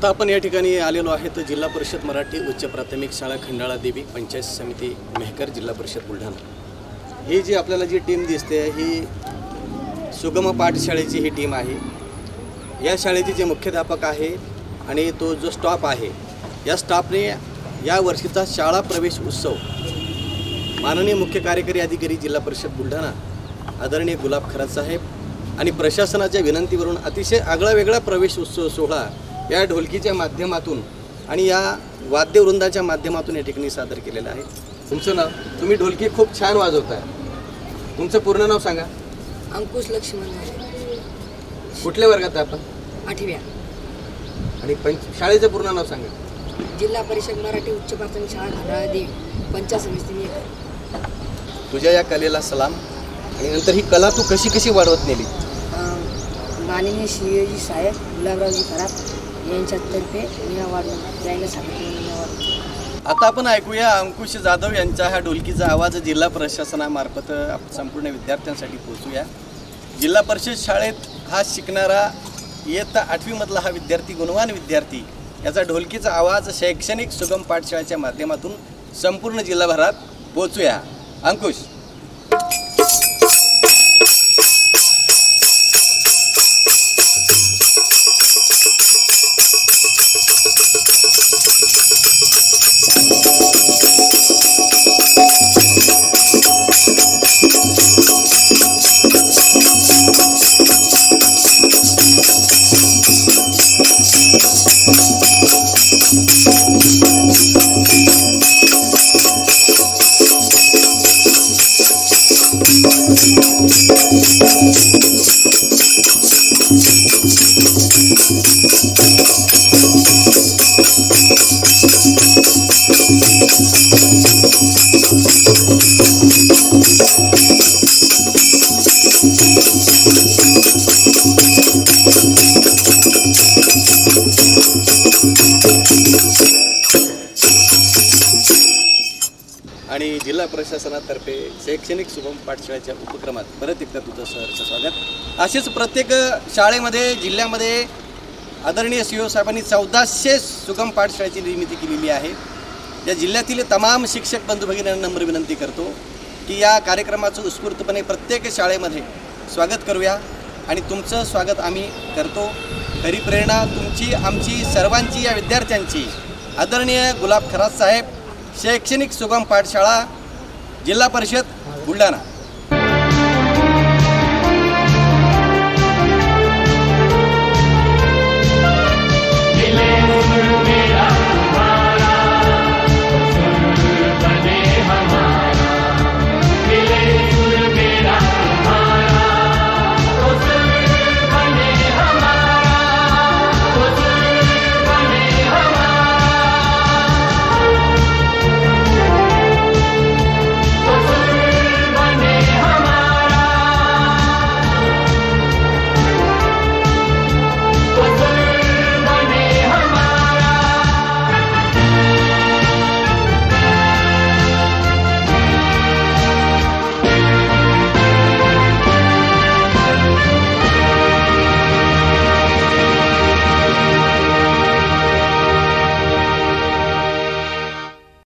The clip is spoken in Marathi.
आता आपण या ठिकाणी आलेलो आहे तर जिल्हा परिषद मराठी उच्च प्राथमिक शाळा खंडाळा देवी पंचायत समिती मेहकर जिल्हा परिषद बुलढाणा। ही जी आपल्याला जी टीम दिसते ही सुगम पाठशाळेची ही टीम आहे। या शाळेचे जे मुख्याध्यापक आहे आणि तो जो स्टाफ आहे या स्टाफने या वर्षीचा शाळा प्रवेश उत्सव माननीय मुख्य कार्यकारी अधिकारी जिल्हा परिषद बुलढाणा आदरणीय गुलाब खरात साहेब आणि प्रशासनाच्या विनंतीवरून अतिशय आगळावेगळा प्रवेश उत्सव सोहळा या ढोलकीच्या माध्यमातून आणि या वाद्यवृंदाच्या माध्यमातून या ठिकाणी सादर केलेला आहे। तुमचं नाव? तुम्ही ढोलकी खूप छान वाजवताय। तुमचं पूर्ण नाव सांगा? अंकुश लक्ष्मण। कुठल्या वर्गात आहे आपण? 8व्या। आणि शाळेचं पूर्ण नाव सांगा? जिल्हा परिषद मराठी उच्च प्राथमिक शाळा खंडाळा देवी पंचायत समिती मेहकर। तुझ्या या कलेला सलाम। आणि नंतर ही कला तू कशी कशी वाढवत नेली? माननीय शिवाजी साहेब गुलाबरावजी खरात यांच्यातर्फे मी वाढवून द्यायला सांगितलं। आता आपण ऐकूया अंकुश जाधव यांचा हा ढोलकीचा आवाज जिल्हा प्रशासनामार्फत संपूर्ण विद्यार्थ्यांसाठी पोहोचूया। जिल्हा परिषद शाळेत हा शिकणारा इयत्ता 8वी मधला हा विद्यार्थी गुणवान विद्यार्थी याचा ढोलकीचा आवाज शैक्षणिक सुगम पाठशाळेच्या माध्यमातून संपूर्ण जिल्हाभरात पोहोचूया। अंकुश। आणि जिल्हा प्रशासनातर्फे शैक्षणिक सुगम पाठशाळेच्या उपक्रमात परत एकदा तुझं सहर्ष स्वागत। असेच प्रत्येक शाळेमध्ये जिल्ह्यामध्ये आदरणीय सीओ साहेबांनी 1400 सुगम पाठशाळेची निर्मिती केलेली आहे। या जिल्ह्यातील तमाम शिक्षक बंधू भगिनींना नम्र विनंती करतो की या कार्यक्रमाचं उत्स्फूर्तपणे प्रत्येक शाळेमध्ये स्वागत करूया आणि तुमचं स्वागत आम्ही करतो। खरी प्रेरणा तुमची आमची सर्वांची या विद्यार्थ्यांची। आदरणीय गुलाब खरात साहेब शैक्षणिक सुगम पाठशाळा जिल्हा परिषद बुलढाणा।